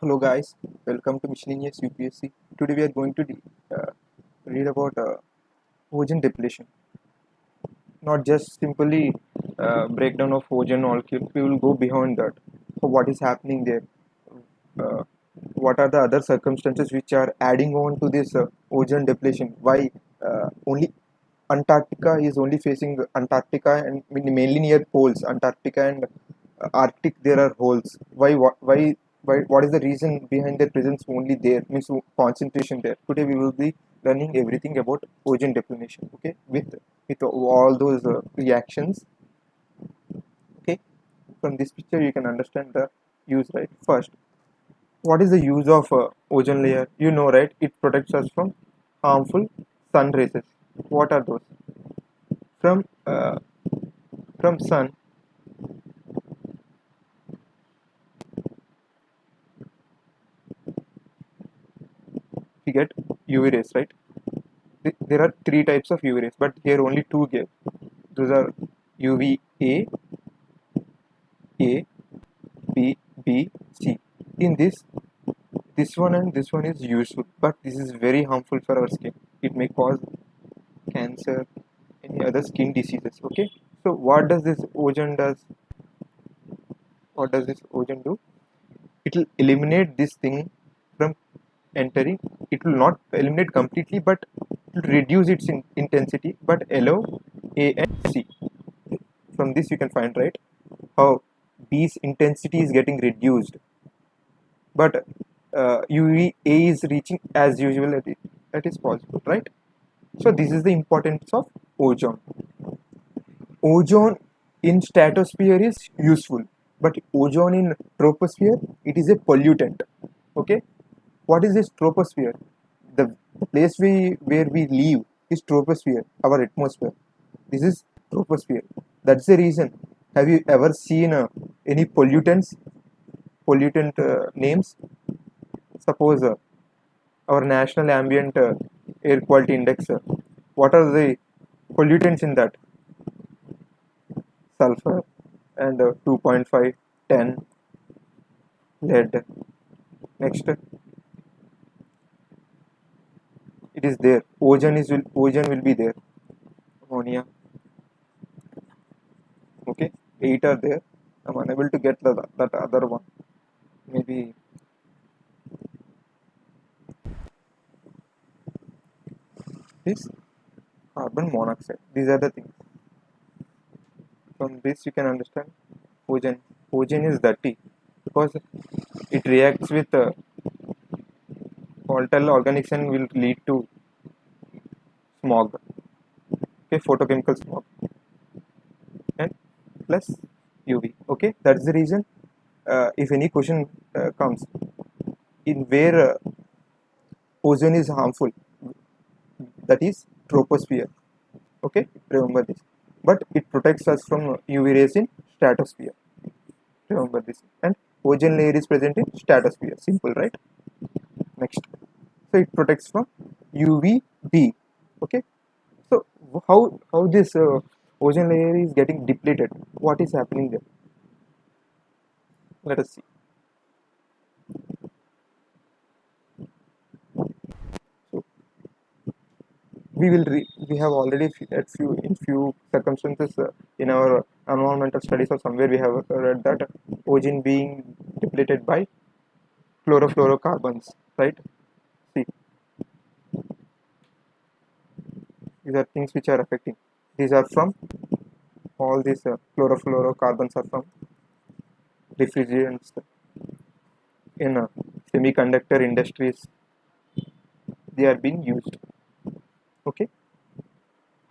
Hello guys, welcome to Miscellaneous UPSC. Today we are going to read about ozone depletion. Not just simply breakdown of ozone molecule. We will go beyond that. So what is happening there? Uh, what are the other circumstances which are adding on to this ozone depletion? Why only Antarctica is only facing Antarctica and mainly near poles, Antarctica and Arctic there are holes. Why what is the reason behind their presence only there? Means concentration there. Today we will be learning everything about ozone depletion. Okay, with all those reactions. Okay, from this picture you can understand the use, right? First, what is the use of ozone layer? You know, right? It protects us from harmful sun rays. What are those? From sun we get UV rays, right? There are three types of UV rays, but here only two give. Those are UVA, A, B, B, C. In this one and this one is useful, but this is very harmful for our skin. It may cause cancer, any other skin diseases. Okay. So what does this ozone does? What does this ozone do? It will eliminate this thing from entering. It will not eliminate completely, but it will reduce its intensity, but allow A and C. From this you can find, right, how B's intensity is getting reduced, but UVA is reaching as usual. That is possible, right? So this is the importance of ozone. Ozone in stratosphere is useful, but ozone in troposphere, it is a pollutant. Okay, what is this troposphere? The place where we live is troposphere, our atmosphere. This is troposphere. That's the reason. Have you ever seen any pollutant names? Suppose our national ambient air quality index. What are the pollutants in that? Sulfur and 2.5, 10, lead. Next, it is there. Ozone will be there. Ammonia. Okay, 8 are there. I'm unable to get that other one. Maybe this carbon monoxide. These are the things. From this you can understand ozone. Ozone is dirty because it reacts with volatile organics and will lead to smog. Okay, photochemical smog and plus UV. Okay, that's the reason. If any question comes in where ozone is harmful, that is troposphere. Okay, remember this. But it protects us from UV rays in stratosphere. Remember this. And ozone layer is present in stratosphere. Simple, right? Next. So it protects from UVB. Okay. So how this ozone layer is getting depleted? What is happening there? Let us see. So we have already at few circumstances in our environmental studies or somewhere we have read that ozone being depleted by chlorofluorocarbons, right? See, these are things which are affecting. These are from all these chlorofluorocarbons are from refrigerants in semiconductor industries. They are being used. Okay,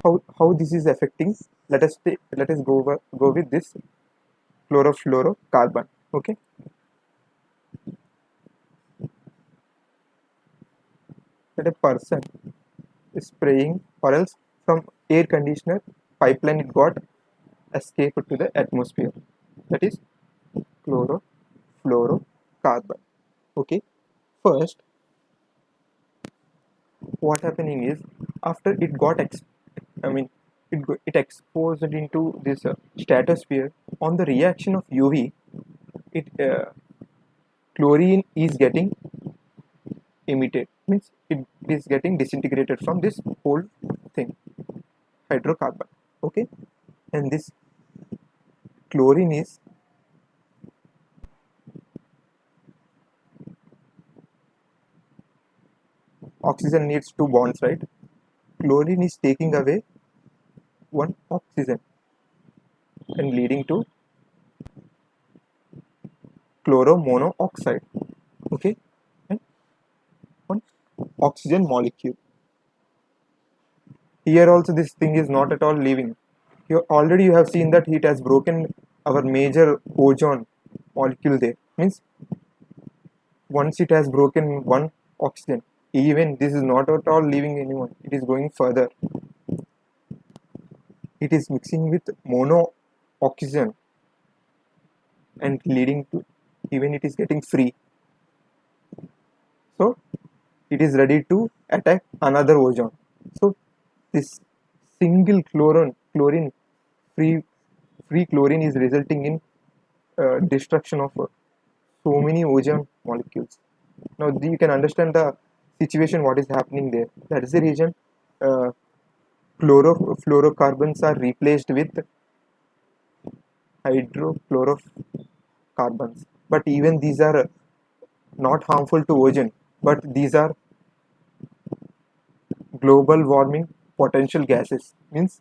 how this is affecting? Let us go with this chlorofluorocarbon. Okay, that a person is spraying or else from air conditioner pipeline it got escaped to the atmosphere. That is chlorofluorocarbon. Okay, first what happening is after it got I mean it exposed into this stratosphere on the reaction of UV, it chlorine is getting emitted, means it is getting disintegrated from this whole thing, hydrocarbon. Okay, and this chlorine is oxygen needs two bonds, right? Chlorine is taking away one oxygen and leading to chloromonooxide. Okay, and one oxygen molecule. Here also this thing is not at all leaving. You have seen that it has broken our major ozone molecule there. Means once it has broken one oxygen, even this is not at all leaving anyone. It is going further. It is mixing with mono oxygen and leading to even it is getting free. So it is ready to attack another ozone. So this single chlorine free chlorine is resulting in destruction of so many ozone molecules. Now you can understand the situation what is happening there. That is the reason uh, fluorocarbons are replaced with hydrofluorocarbons. But even these are not harmful to ozone, but these are global warming potential gases. Means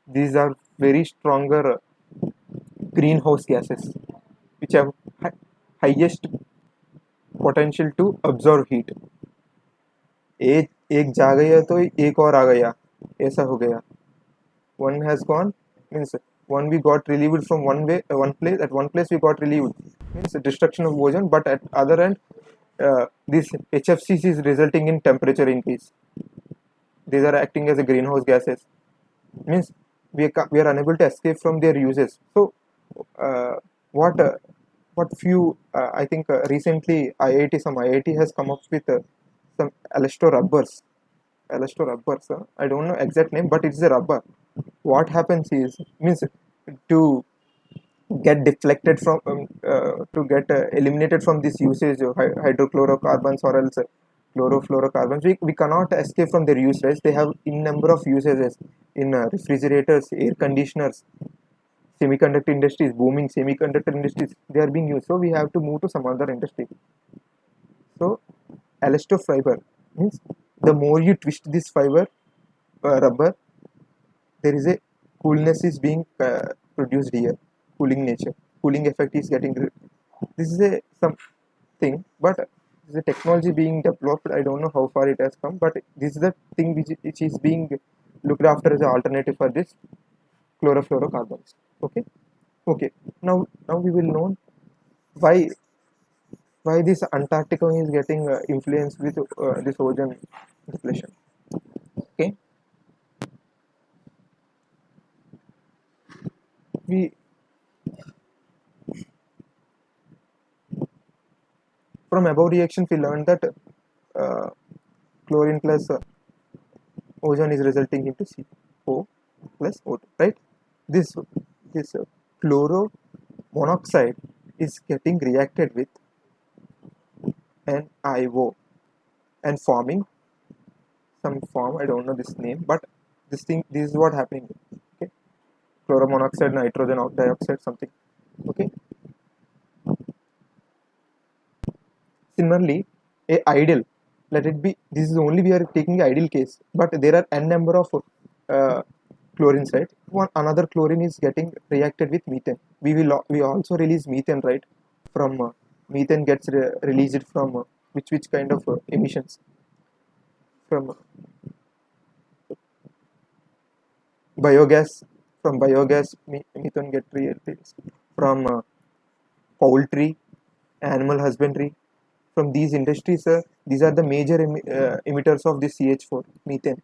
these are very stronger greenhouse gases which have highest potential to absorb heat. एक एक जा गया तो एक और आ गया, ऐसा हो गया. One has gone, means one we got relieved from one place, at one place we got relieved, means the destruction of ozone, but at other end this HFCs is resulting in temperature increase. These are acting as a greenhouse gases, means we are unable to escape from their uses. So uh, what uh, what few I think recently IIT has come up with some elasto rubbers. I don't know exact name, but it's a rubber. What happens is, means to get deflected from to get eliminated from this usage of hydrochlorocarbons or else chlorofluorocarbons, we cannot escape from their use, right? They have in number of usages in refrigerators, air conditioners, semiconductor industries, booming semiconductor industries, they are being used. So we have to move to some other industry. So elasto fiber means the more you twist this fiber rubber, there is a coolness is being produced here, cooling nature, cooling effect is getting this is a something, but this is a technology being developed. I don't know how far it has come, but this is the thing which is being looked after as an alternative for this chlorofluorocarbons. Okay, okay, now we will know why this Antarctica is getting influenced with this ozone depletion. Okay, we from above reactions we learned that uh, chlorine plus ozone is resulting into CO plus O2, right? This chloro monoxide is getting reacted with NiO and forming some form. I don't know this name, but this is what happening. Okay, chloromonoxide, nitrogen dioxide, something. Okay. Similarly, a ideal, let it be. This is only we are taking the ideal case, but there are n number of uh, chlorines, right? One another chlorine is getting reacted with methane. We also release methane, right? From methane gets released from which kind of emissions from biogas. From biogas, methane get released from poultry, animal husbandry. From these industries, these are the major emitters of this CH4 methane.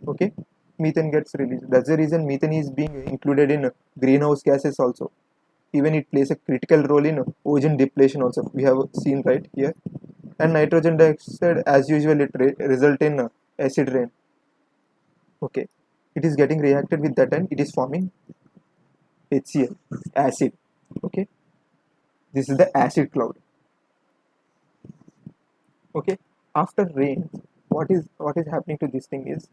Okay, methane gets released. That's the reason methane is being included in greenhouse gases also. Even it plays a critical role in ozone depletion also. We have seen right here. And nitrogen dioxide, as usual, it result in acid rain. Okay, it is getting reacted with that and it is forming HCl, acid. Okay, this is the acid cloud. Okay, after rain, what is happening to this thing is,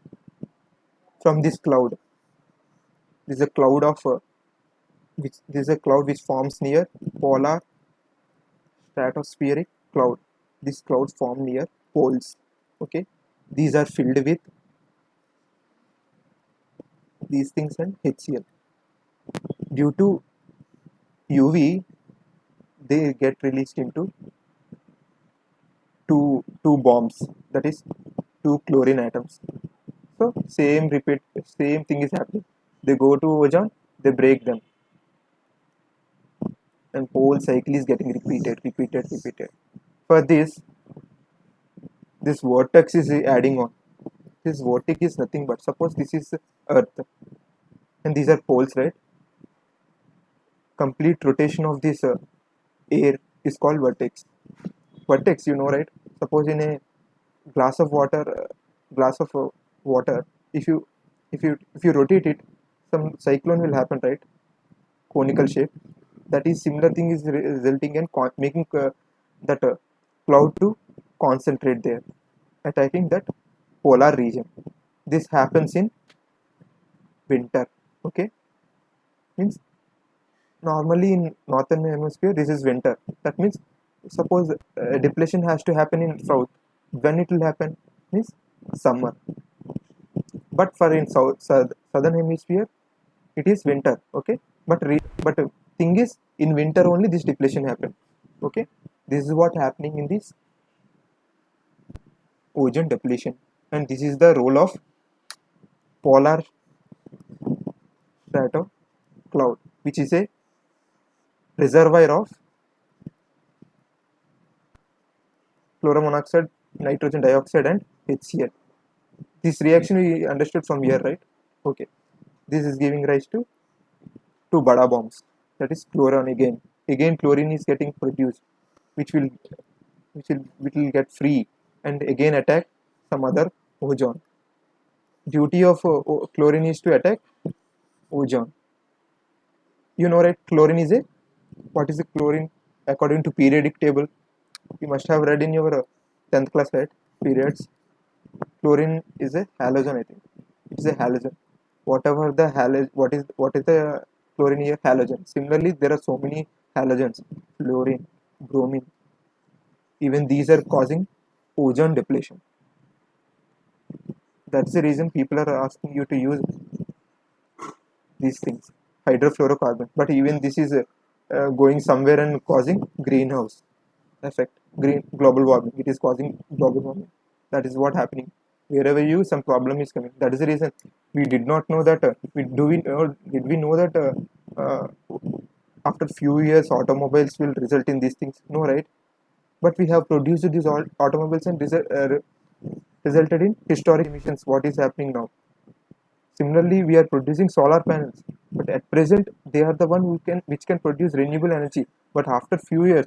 from this cloud, this is a cloud of which this is a cloud which forms near polar stratospheric cloud. These clouds form near poles. Okay, these are filled with these things and HCl. Due to UV, they get released into two bombs, that is two chlorine atoms. So same thing is happening. They go to ozone, they break them, and whole cycle is getting repeated. For this vortex is adding on. This vortex is nothing but, suppose this is Earth and these are poles, right? Complete rotation of this air is called vertex. Vertex, you know, right? Suppose in a glass of water, glass of water, if you if you rotate it, some cyclone will happen, right? Conical shape. That is similar thing is resulting in making that cloud to concentrate there, attacking that polar region. This happens in winter. Okay, means normally in northern hemisphere this is winter. That means suppose depletion has to happen in south. When it will happen means summer. But for in southern hemisphere it is winter. Okay, but thing is in winter only this depletion happen. Okay, this is what happening in this ozone depletion, and this is the role of polar strato cloud, which is a reservoir of chlorine monoxide, nitrogen dioxide, and HCl. This reaction we understood from here, right? Okay, this is giving rise to two bada bombs, that is chlorine. Again chlorine is getting produced, which will get free and again attack some other ozone. Duty of chlorine is to attack ozone. You know, right? Chlorine is a, what is the chlorine according to periodic table? You must have read in your 10th class, right? Periods. Chlorine is a halogen, I think. It is a halogen. Whatever the halogen, what is the chlorine here? Halogen. Similarly, there are so many halogens: fluorine, bromine. Even these are causing ozone depletion. That's the reason people are asking you to use these things, hydrofluorocarbon. But even this is going somewhere and causing greenhouse effect, green global warming. It is causing global warming. That is what happening. Wherever you, some problem is coming. That is the reason we did not know that. Did we know that after few years automobiles will result in these things? No, right? But we have produced these automobiles and resulted in historic emissions. What is happening now? Similarly, we are producing solar panels, but at present they are the one which can produce renewable energy. But after few years,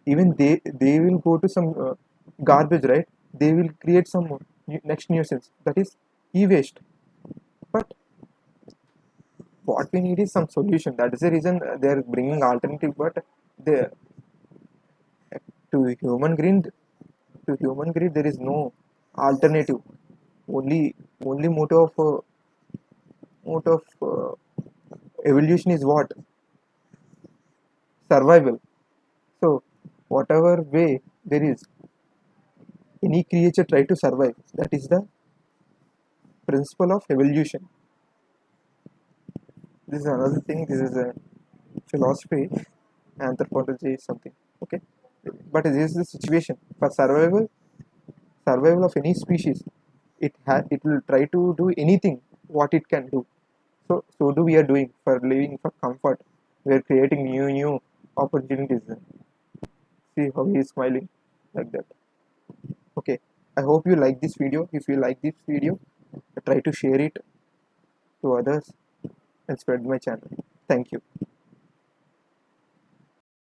even they will go to some garbage, right? They will create some next nuisance, that is e-waste. But what we need is some solution. That is the reason they are bringing alternative. But they, to human greed, there is no alternative. Only mode of evolution is what? Survival. So whatever way there is, any creature try to survive. That is the principle of evolution. This is another thing. This is a philosophy, anthropology, something. Okay, but this is the situation for survival of any species. It will try to do anything what it can do. So do we are doing for living for comfort. We are creating new opportunities. See how he is smiling like that. Okay, I hope you like this video. If you like this video, try to share it to others and spread my channel. Thank you.